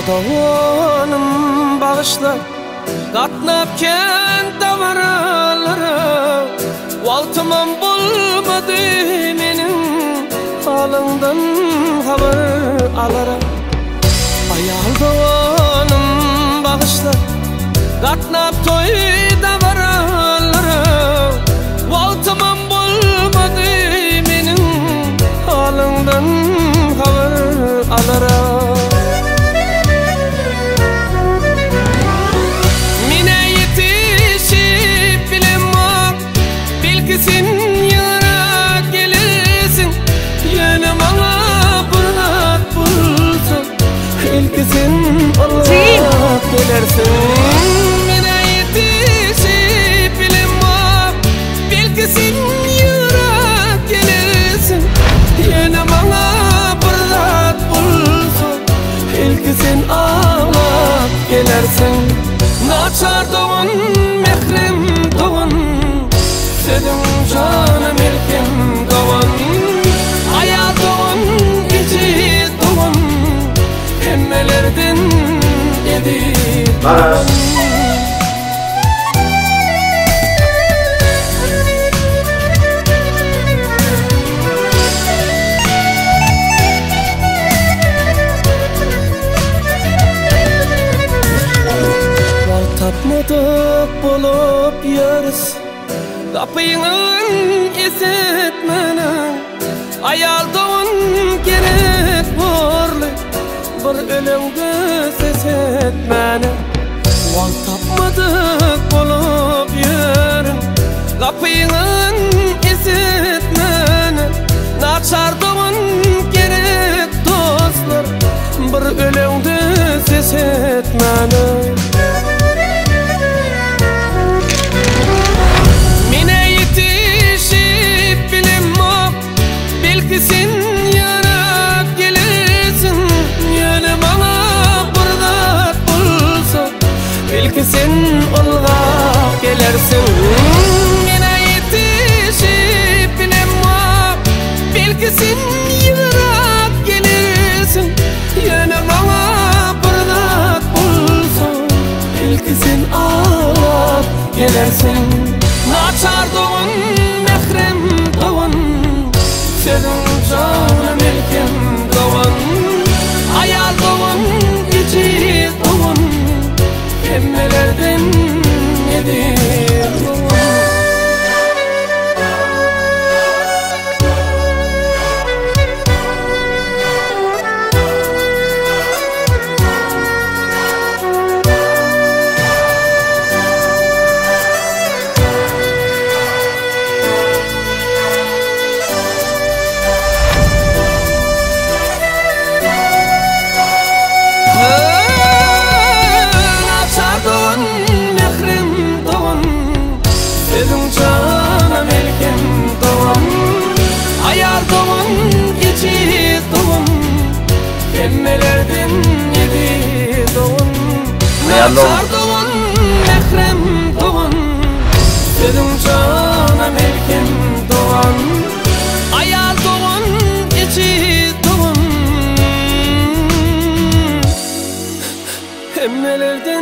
Ayardoğanım bağışla Katnap kent avaralara Valtımam bulmadı menin Halından haber alara Ayardoğanım bağışla Katnap toyda varalara Valtımam bulmadı menin Halından haber alara Sen yara gelirsin yanıma bırak bulsun İlk sen Allah gelirsin Mine yetişip bilemem Belki sen yara gelirsin yanıma bırak bulsun İlk sen Allah gelirsin Naçar doğun mehrem doğun Senin canım ilkim doğan Aya doğan, içi doğan Emmelerden yedi doğan Val tapmadık bulup yarız Kapıyın esetmene Ayaldığın gerek borlu Bir ölümde ses etmene Val tapmadık bulup yarın Kapıyın esetmene Naçardığın gerek dostlar Bir ölümde ses etmene Sen yara gelirsin yanıma bırak bulsun Belki sen olga gelirsin Yine yetişip bilemem Belki sen yara gelirsin yanıma bırak bulsun Belki sen ağlar gelirsin Naçar doğun mehrem doğun Senin canım ilkim doğan Ayar doğan, içi doğan Emmelerden nedir doğan Emmelerden yedi doğun Naçar doğun, mehrem doğun Senin canım ilkim doğan Ayar doğun, içi doğun Emmelerden